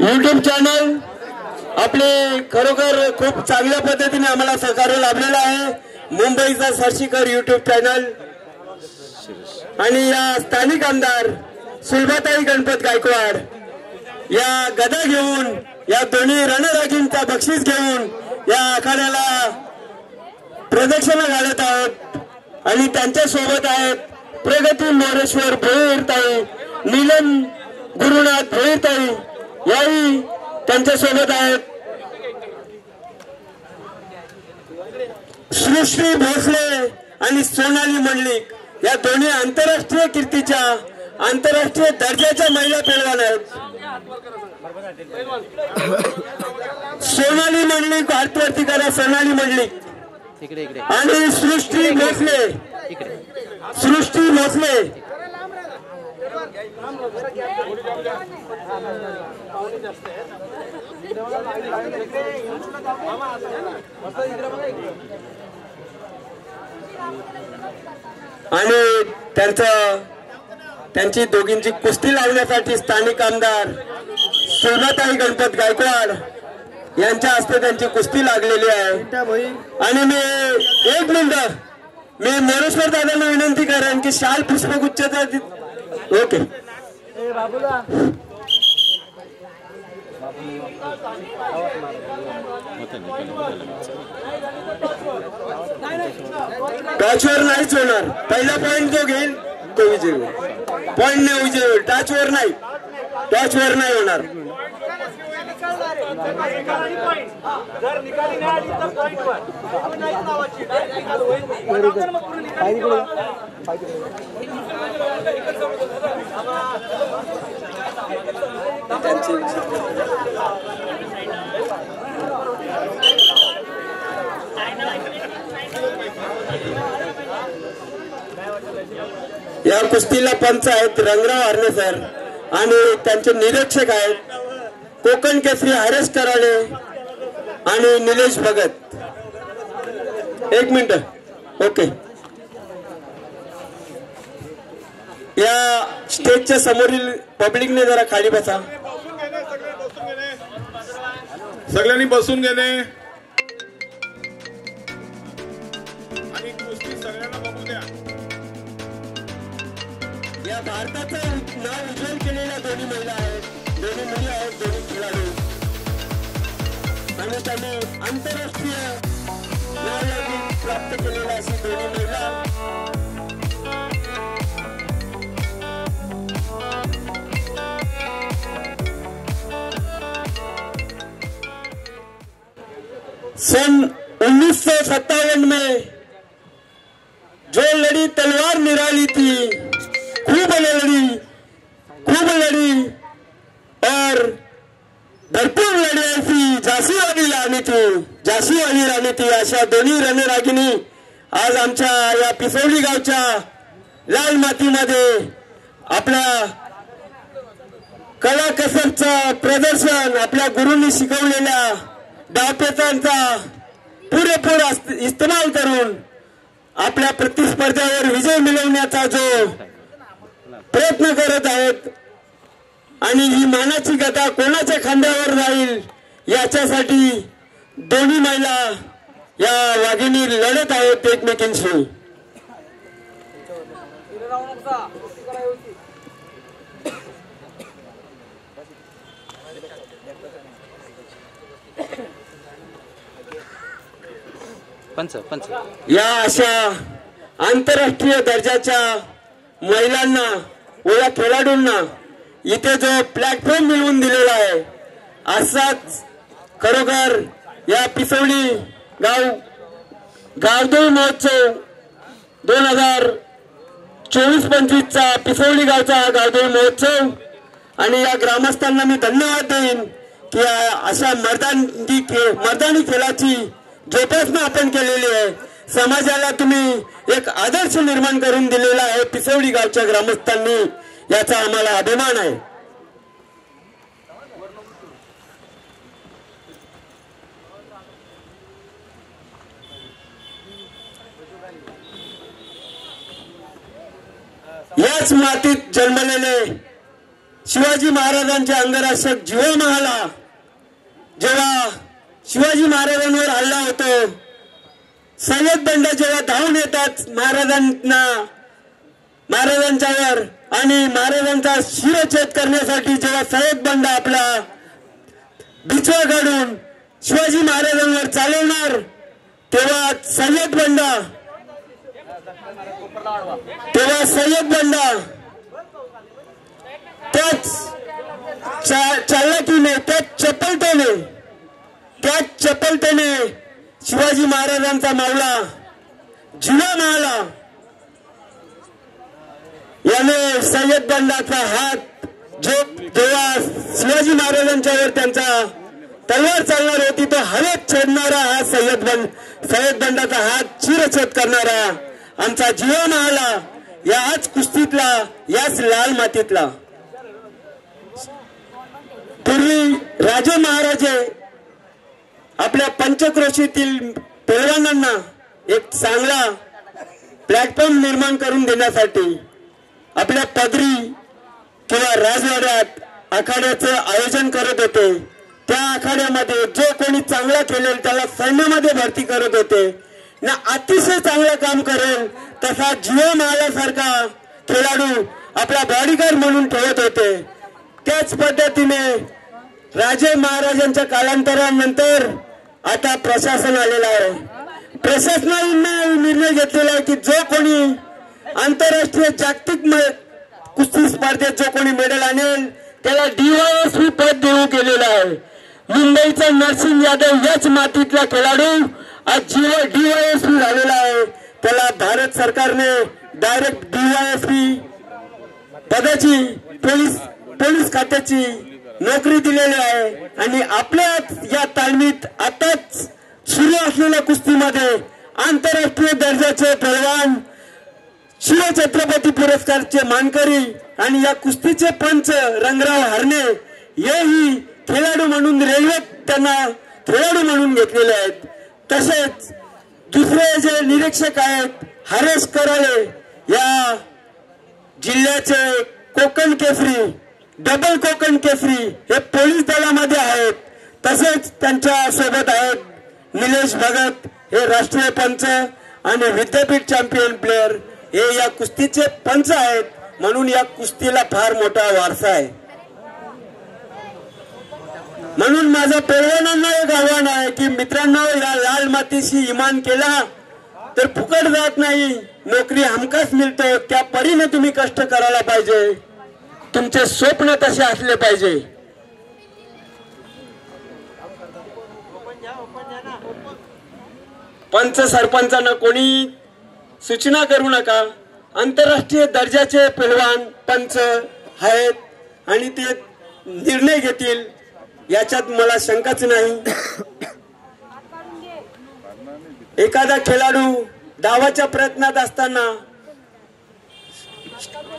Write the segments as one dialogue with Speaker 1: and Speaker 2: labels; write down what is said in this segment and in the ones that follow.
Speaker 1: YouTube channel आपले खरोखर खूप चांगल्या पद्धतीने आम्हाला सहकार्य लाभलेलं आहे। मुंबईचा सर्शिकर यूट्यूब चॅनल आणि या स्थानिक आमदार सुलभाताई गणपत गायकवाड या गदा घेऊन या दोन्ही रणरागींचा बक्षीस घेऊन या आखाड्याला प्रदक्षिणा घालत आहोत आणि त्यांच्या सोबत आहेत प्रगती मोरेश्वर भोईरताई, नीलम गुरुनाथ भोईरताई याही त्यांच्या सोबत आहेत। सृष्टी भोसले आणि सोनाली मंडलिक या दोन्ही आंतरराष्ट्रीय कीर्तीच्या आंतरराष्ट्रीय दर्जाच्या महिला पैलवान आहेत। सोनाली मंडलिक हातवरती करा, सोनाली मंडलिक आणि सृष्टी भोसले, सृष्टी भोसले आणि त्यांची दोघींची कुस्ती लावण्यासाठी स्थानिक आमदार सुलभाताई गणपत गायकवाड यांच्या हस्ते त्यांची कुस्ती लागलेली आहे। आणि मी एक मिनिट मी मोरेश्वर दादांना विनंती करेन की शाल पुष्पगुच्छचा ओके टचवर नाहीच होणार। पहिला पॉइंट जो घेईल तो विजय होईल, पॉइंट ने विजय होईल, टचवर नाही, टचवर नाही होणार। या कुस्तीला पंच आहेत रंगराव हरणे सर आणि त्यांचे निरीक्षक आहेत कोकण केसरी हरेश कराडे आणि निलेश भगत। एक मिनिट ओके। या स्टेजच्या समोरील पब्लिकने जरा खाली बसा,
Speaker 2: सगळ्यांनी बसून घेणे आणि कुस्ती सगळ्यांना बघू द्या।
Speaker 1: या भारताचं नाव उज्ज्वल केलेल्या दोन्ही महिला आहेत, दोन्ही मुली आहेत, दोन्ही खेळाडू आणि त्यांनी आंतरराष्ट्रीय नाव प्राप्त केलेल्या अशी दोन्ही महिला सन 1957 में जो लड़ी तलवार निराली थी, खूब लड़ी और भरपूर लड़ी ऐसी झांसीवाली राणी थी अशा दोन्ही रणरागिणी आज आमच्या या पिसवली गावच्या लाल मातीमध्ये आपल्या कला कसरचं प्रदर्शन आपल्या गुरूंनी शिकवलेल्या डावपेचांचा पुरेपूर इस्तेमाल करून आपल्या प्रतिस्पर्ध्यावर विजय मिळवण्याचा जो प्रयत्न करत आहेत आणि ही मानाची गदा कोणाच्या खांद्यावर राहील याच्यासाठी दोन्ही महिला या वाघिणी लढत आहेत एकमेकींशी। या अशा आंतरराष्ट्रीय दर्जाच्या महिलांना व या खेळाडूंना इथे जो प्लॅटफॉर्म मिळवून दिलेला आहे असाच खरोखर या पिसवली गावदेवी महोत्सव 2024-25 चा पिसवली गावचा गावदेवी महोत्सव आणि या ग्रामस्थांना मी धन्यवाद देईन की अशा मर्दानी खेळाची जोपासना आपण केलेली आहे। समाजाला तुम्ही एक आदर्श निर्माण करून दिलेला आहे पिसवली गावच्या ग्रामस्थांनी, याचा आम्हाला अभिमान आहे। याच मातीत जन्मलेले शिवाजी महाराजांचे अंगरक्षक जीवा महाला जेव्हा शिवाजी महाराजांवर हल्ला होतो, सय्यद बंड जेव्हा धावून येतात महाराजांच्यावर आणि महाराजांचा शिरच्छेद करण्यासाठी, जेव्हा सय्यद बंड आपला बिछवा काढून शिवाजी महाराजांवर चालवणार, तेव्हा सय्यद बंड त्याच चालाकीने, त्याच चपलतेने शिवाजी महाराजांचा मावळा जीवा महाला याने सय्यद बंडाचा हात जो जेव्हा शिवाजी महाराजांच्यावर त्यांचा तलवार चालणार होती, तो हवेत छेदणारा हा सय्यद बंडाचा हात शिरच्छेद करणारा आमचा जीवा महाला याच कुस्तीतला, याच लाल मातीतला. पूर्वी राजे महाराजे आपल्या पंचक्रोशीतील पैलवानांना एक चांगला प्लॅटफॉर्म निर्माण करून देण्यासाठी आपल्या पदरी किंवा राजवाड्यात आखाड्याचं आयोजन करत होते. त्या आखाड्यामध्ये जो कोणी चांगला खेळेल त्याला सैन्यामध्ये भरती करत होते ना. अतिशय चांगलं काम करेल तसा जीवा महालासारखा खेळाडू आपला बॉडीगार्ड म्हणून ठेवत होते. त्याच पद्धतीने राजे महाराजांच्या कालांतरानंतर आता प्रशासन आलेलं आहे. प्रशासनाने निर्णय घेतलेला आहे की जो कोणी आंतरराष्ट्रीय जागतिक कुस्ती स्पर्धेत जो कोणी मेडल आणेल त्याला DYSP पद देऊ केलेलं आहे. मुंबईचा नरसिंग यादव याच मातीतला खेळाडू आज DYSP झालेला आहे. त्याला भारत सरकारने डायरेक्ट DYSP पदाची पोलीस खात्याची नोकरी दिलेली आहे. आणि आपल्या या तालमीत आताच सुरू असलेल्या कुस्तीमध्ये आंतरराष्ट्रीय दर्जाचे पैलवान, शिवछत्रपती पुरस्कारचे मानकरी आणि या कुस्तीचे पंच रंगराव हरणे हेही खेळाडू म्हणून रेल्वेत त्यांना खेळाडू म्हणून घेतलेले आहेत. तसेच दुसरे जे निरीक्षक आहेत हरेश कराळे या जिल्ह्याचे कोकण केसरी, डबल कोकण केसरी हे पोलीस दलामध्ये आहेत. तसेच त्यांच्या सोबत आहेत निलेश भगत हे राष्ट्रीय पंच आणि विद्यापीठ चॅम्पियन प्लेअर हे या कुस्तीचे पंच आहेत. म्हणून या कुस्तीला फार मोठा वारसा आहे. म्हणून माझं पैलवानांना एक आव्हान आहे की मित्रांनो, या लाल मातीशी इमान केला तर फुकट जात नाही, नोकरी हमखास मिळतो. त्या परीने तुम्ही कष्ट करायला पाहिजे. तुमचे स्वप्न तसे असले पाहिजे. पंच सरपंचांना कोणी सूचना करू नका. आंतरराष्ट्रीय दर्जाचे पैलवान पंच आहेत आणि ते निर्णय घेतील याच्यात मला शंकाच नाही. एखादा खेळाडू डावाच्या प्रयत्नात असताना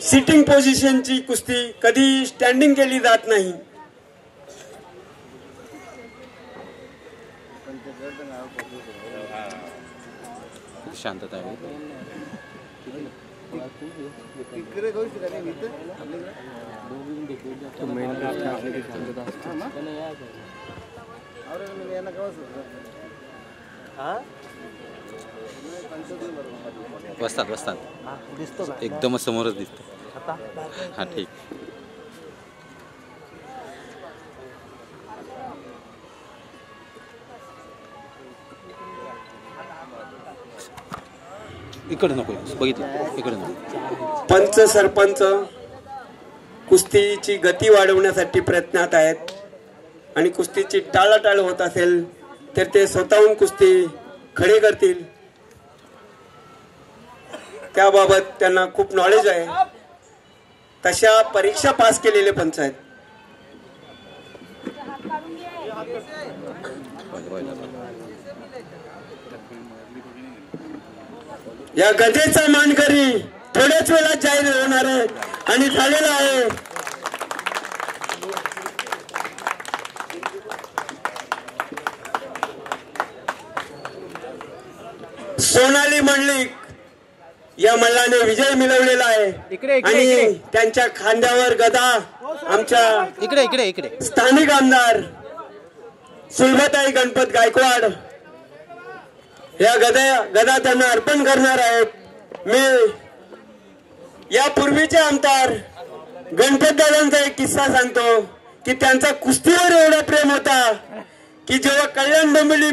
Speaker 1: सिटिंग पोझिशनची कुस्ती कधी स्टँडिंग केली जात नाही.
Speaker 3: शांतता बसतात एकदम समोरच दिसतो. हा ठीक. इकडे नको बघितलं, इकडे नको.
Speaker 1: पंच सरपंच कुस्तीची गती वाढवण्यासाठी प्रयत्नात आहेत आणि कुस्तीची टाळाटाळ होत असेल तर ते स्वतःहून कुस्ती खडे करतील. त्याबाबत त्यांना खूप नॉलेज आहे. तशा परीक्षा पास केलेले पंच आहेत. या गदेचा मानकरी थोड्याच वेळात जाहीर होणार आहे आणि झालेला आहे. सोनाली मंडलिक या मल्लाने विजय मिळवलेला आहे आणि त्यांच्या खांद्यावर गदा आमच्या
Speaker 3: इकडे
Speaker 1: स्थानिक आमदार सुलभाताई गणपत गायकवाड या गदा त्यांना अर्पण करणार आहेत। मी यापूर्वीचे आमदार गणपत दादांचा एक किस्सा सांगतो की त्यांचा कुस्तीवर एवढा प्रेम होता की जेव्हा कल्याण डोंबिवली